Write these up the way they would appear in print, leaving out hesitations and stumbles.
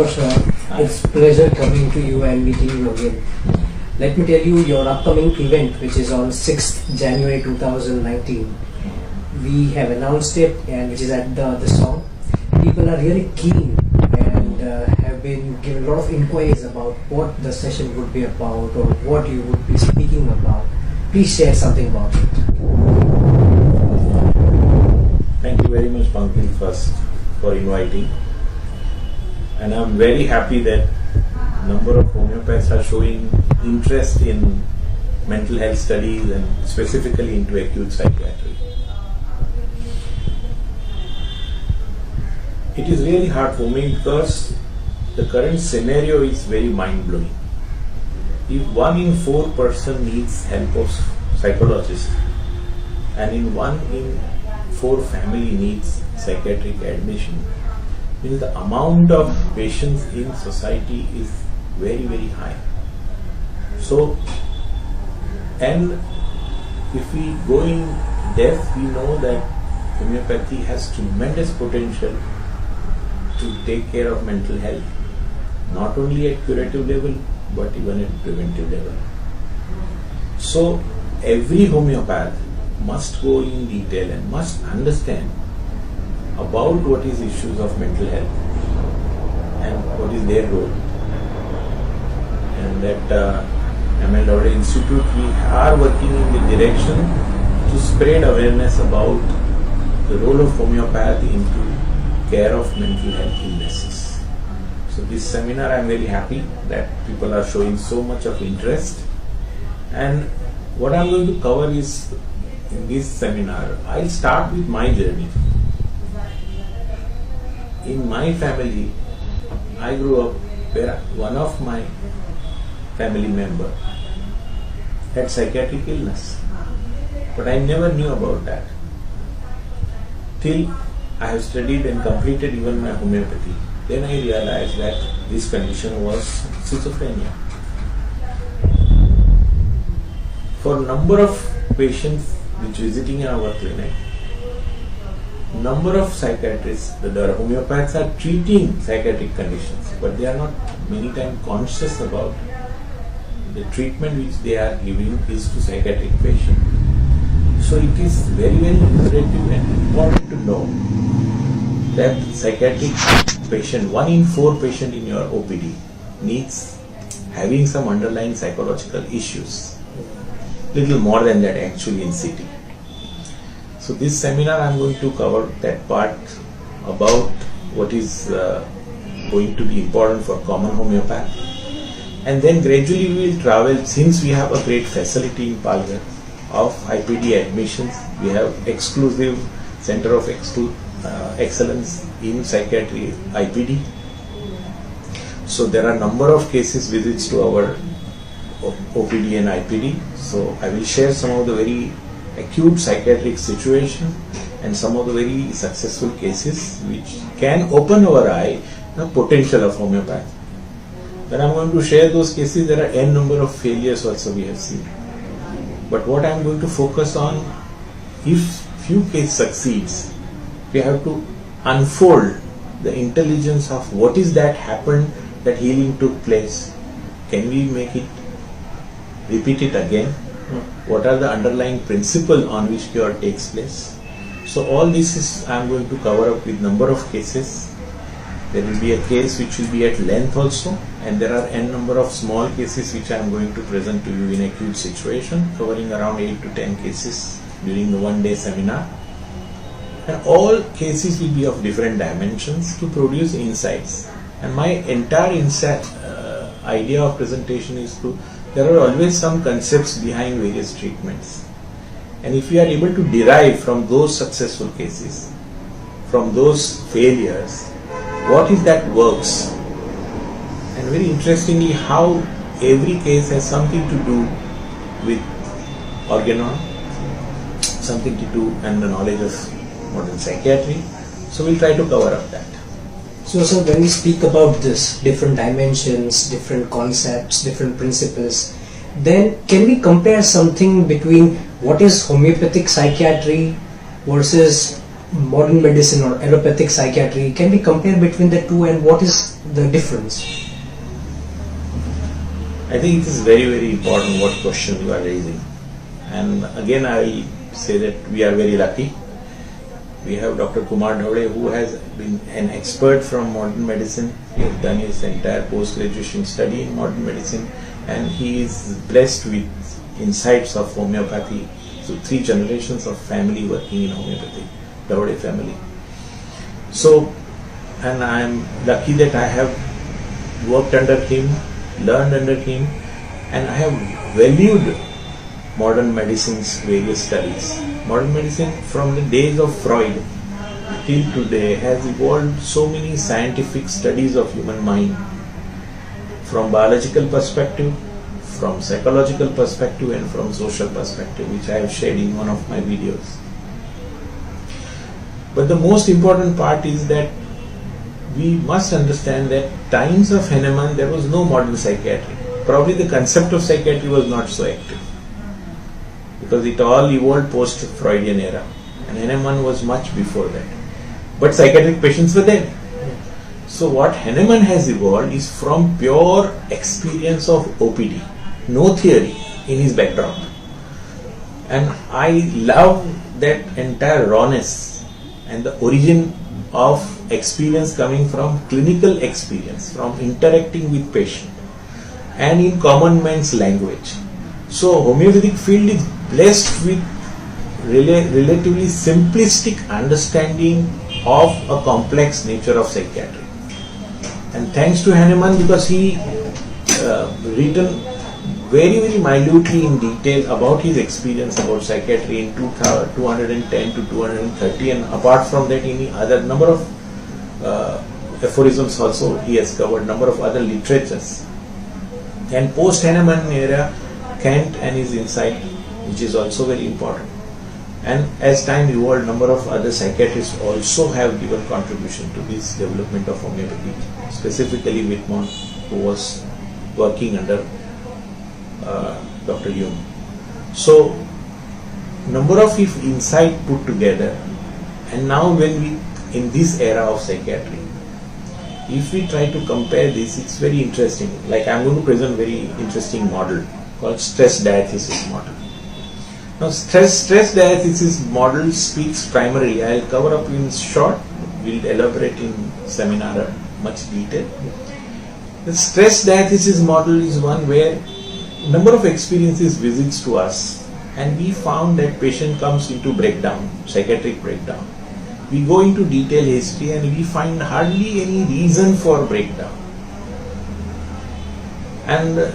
Manoj, it's pleasure coming to you and meeting you again. Let me tell you your upcoming event, which is on 6th January 2019. We have announced it, and which is at the song. People are really keen and have been given a lot of inquiries about what the session would be about or what you would be speaking about. Please share something about it. Thank you very much, Pankaj, first for inviting. And I'm very happy that number of homeopaths are showing interest in mental health studies and specifically into acute psychiatry. It is really hard for me because the current scenario is very mind-blowing. If 1 in 4 person needs help of psychologist, and in 1 in 4 family needs psychiatric admission, means the amount of patients in society is very, very high. So, and if we go in depth, we know that homeopathy has tremendous potential to take care of mental health, not only at curative level, but even at preventive level. So, every homeopath must go in detail and must understand about what is issues of mental health and what is their role. And at M.L.Dhawale Institute, we are working in the direction to spread awareness about the role of homeopathy into care of mental health illnesses. So this seminar, I am very happy that people are showing so much of interest. And what I am going to cover is, in this seminar, I'll start with my journey. In my family, I grew up where one of my family member had psychiatric illness, but I never knew about that till I have studied and completed even my homeopathy. Then I realized that this condition was schizophrenia. For number of patients which visiting our clinic, number of psychiatrists, the homeopaths are treating psychiatric conditions, but they are not many times conscious about the treatment which they are giving is to psychiatric patients. So it is very, very imperative and important to know that psychiatric patient, 1 in 4 patient in your OPD needs having some underlying psychological issues. Little more than that actually in city. So this seminar I am going to cover that part about what is going to be important for common homeopath. And then gradually we will travel, since we have a great facility in Palghar of IPD admissions. We have exclusive center of excellence in psychiatry IPD. So there are number of cases visits to our OPD and IPD. So I will share some of the very acute psychiatric situation and some of the very successful cases which can open our eye the potential of homeopathy. When I am going to share those cases, there are n number of failures also we have seen. But what I am going to focus on, if few cases succeeds, we have to unfold the intelligence of what is that happened, that healing took place. Can we make it, repeat it again? What are the underlying principles on which cure takes place? So all this is I am going to cover up with number of cases. There will be a case which will be at length also, and there are n number of small cases which I am going to present to you in acute situation, covering around 8 to 10 cases during the 1-day seminar. And all cases will be of different dimensions to produce insights. And my entire idea of presentation is to, there are always some concepts behind various treatments. And if we are able to derive from those successful cases, from those failures, what is that works? And very interestingly, how every case has something to do with organon, something to do and the knowledge of modern psychiatry. So we'll try to cover up that. So sir, when we speak about this, different dimensions, different concepts, different principles, then can we compare something between what is homeopathic psychiatry versus modern medicine or allopathic psychiatry? Can we compare between the two, and what is the difference? I think it is very, very important what question you are raising. And again, I will say that we are very lucky. We have Dr. M.L.Dhawale, who has been an expert from modern medicine. He has done his entire post-graduation study in modern medicine, and he is blessed with insights of homeopathy. So 3 generations of family working in homeopathy, Dhawale family. So, and I am lucky that I have worked under him, learned under him, and I have valued modern medicine's various studies. Modern medicine from the days of Freud till today has evolved so many scientific studies of human mind, from biological perspective, from psychological perspective, and from social perspective, which I have shared in one of my videos. But the most important part is that we must understand that times of Hahnemann there was no modern psychiatry. Probably the concept of psychiatry was not so active, because it all evolved post-Freudian era, and Hahnemann was much before that. But psychiatric patients were there. So what Hahnemann has evolved is from pure experience of OPD, no theory in his background. And I love that entire rawness and the origin of experience coming from clinical experience, from interacting with patient and in common man's language. So homeopathic field is blessed with relatively simplistic understanding of a complex nature of psychiatry. And thanks to Hahnemann, because he written very, very minutely in detail about his experience about psychiatry in 210 to 230, and apart from that in other number of aphorisms also he has covered, number of other literatures. And post Hahnemann era, Kant and his insight, which is also very important. And as time evolved, number of other psychiatrists also have given contribution to this development of homeopathy, specifically Whitmore, who was working under Dr. Jung. So, number of insight put together, and now when we, in this era of psychiatry, if we try to compare this, it's very interesting. Like I'm going to present very interesting model called stress diathesis model. Now stress diathesis model speaks primarily, I'll cover up in short, we'll elaborate in seminar in much detail. The stress diathesis model is one where number of experiences visits to us, and we found that patient comes into breakdown, psychiatric breakdown. We go into detailed history and we find hardly any reason for breakdown. And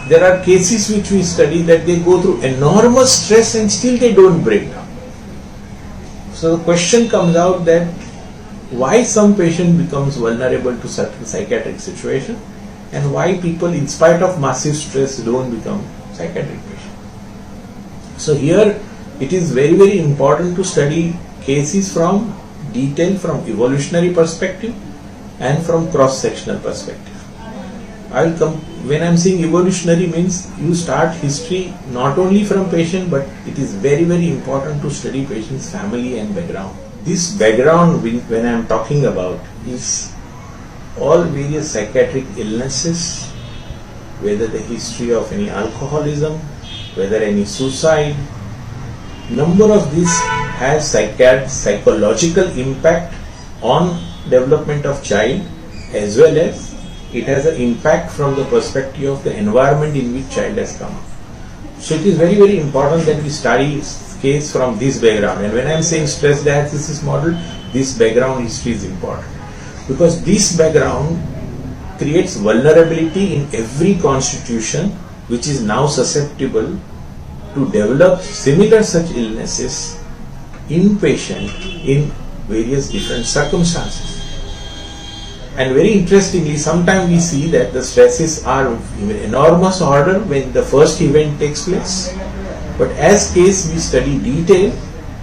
there are cases which we study that they go through enormous stress and still they don't break down. So the question comes out that why some patient becomes vulnerable to certain psychiatric situation, and why people in spite of massive stress don't become psychiatric patients. So here it is very, very important to study cases from detail, from evolutionary perspective and from cross-sectional perspective. When I am saying evolutionary means you start history not only from patient, but it is very, very important to study patient's family and background. This background when I am talking about is all various psychiatric illnesses, whether the history of any alcoholism, whether any suicide. Number of these has psychological impact on development of child, as well as it has an impact from the perspective of the environment in which child has come up. So it is very, very important that we study case from this background. And when I am saying stress diathesis model, this background history is important, because this background creates vulnerability in every constitution which is now susceptible to develop similar such illnesses in patient in various different circumstances. And very interestingly, sometimes we see that the stresses are in enormous order when the first event takes place, but as case we study detail,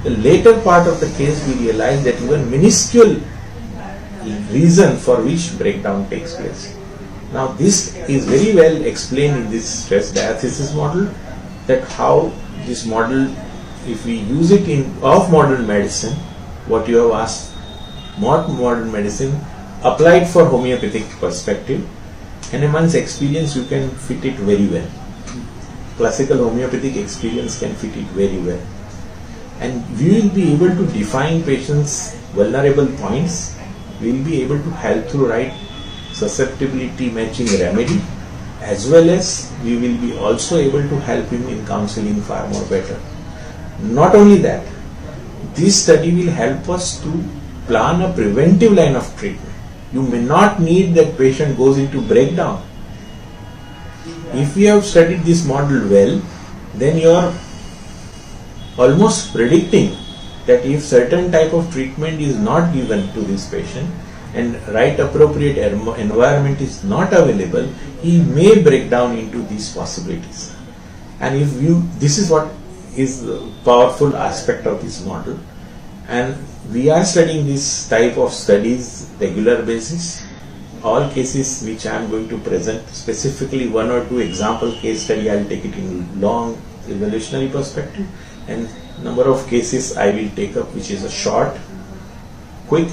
the later part of the case we realize that even minuscule reason for which breakdown takes place. Now this is very well explained in this stress diathesis model, that how this model, if we use it in of modern medicine, what you have asked, modern medicine applied for homeopathic perspective. Hahnemann's experience, you can fit it very well. Classical homeopathic experience can fit it very well. And we will be able to define patients' vulnerable points. We will be able to help through right susceptibility matching remedy, as well as we will be also able to help him in counseling far more better. Not only that, this study will help us to plan a preventive line of treatment. You may not need that patient goes into breakdown. If we have studied this model well, then you are almost predicting that if certain type of treatment is not given to this patient and right appropriate environment is not available, he may break down into these possibilities. And if this is what is the powerful aspect of this model. And we are studying this type of studies regular basis. All cases which I am going to present, specifically one or two example case study, I will take it in long evolutionary perspective, and number of cases I will take up which is a short, quick,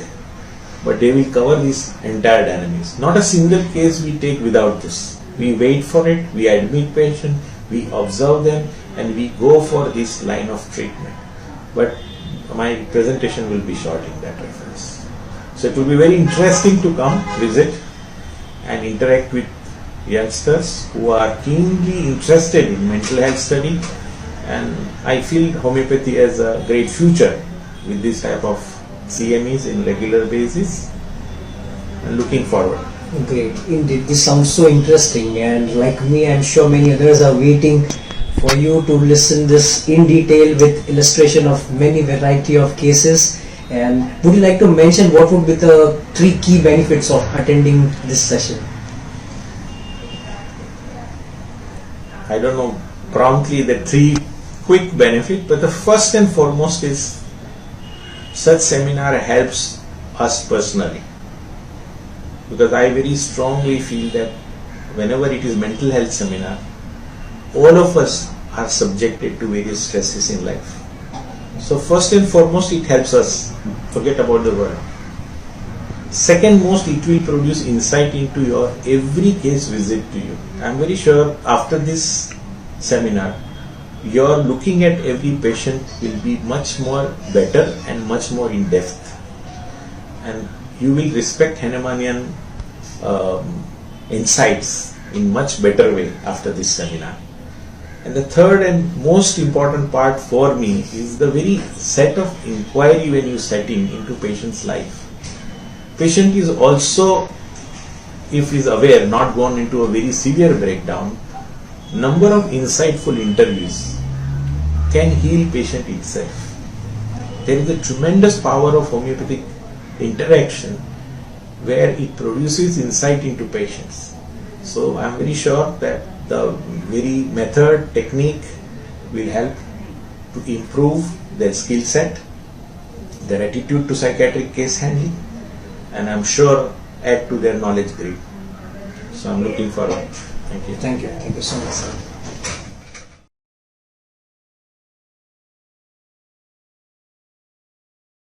but they will cover this entire dynamics. Not a single case we take without this. We wait for it, we admit patient, we observe them, and we go for this line of treatment. But my presentation will be short in that reference. So it will be very interesting to come visit and interact with youngsters who are keenly interested in mental health study, and I feel homeopathy has a great future with this type of CMEs in regular basis, and looking forward. Great, indeed. This sounds so interesting, and like me, I'm sure many others are waiting for you to listen this in detail with illustration of many variety of cases. And would you like to mention what would be the 3 key benefits of attending this session? I don't know promptly the 3 quick benefits, but the first and foremost is such seminar helps us personally, because I very strongly feel that whenever it is mental health seminar, all of us are subjected to various stresses in life. So first and foremost, it helps us forget about the world. Second most, it will produce insight into your every case visit to you. I am very sure after this seminar, your looking at every patient will be much more better and much more in depth. And you will respect Hahnemannian insights in much better way after this seminar. And the third and most important part for me is the very set of inquiry when you set into patient's life. Patient is also, if he is aware, not gone into a very severe breakdown, number of insightful interviews can heal patient itself. There is a tremendous power of homeopathic interaction where it produces insight into patients. So I am very sure that the very method, technique will help to improve their skill set, their attitude to psychiatric case handling, and I'm sure add to their knowledge grade. So I'm looking forward. Thank you. Thank you. Thank you so much, sir.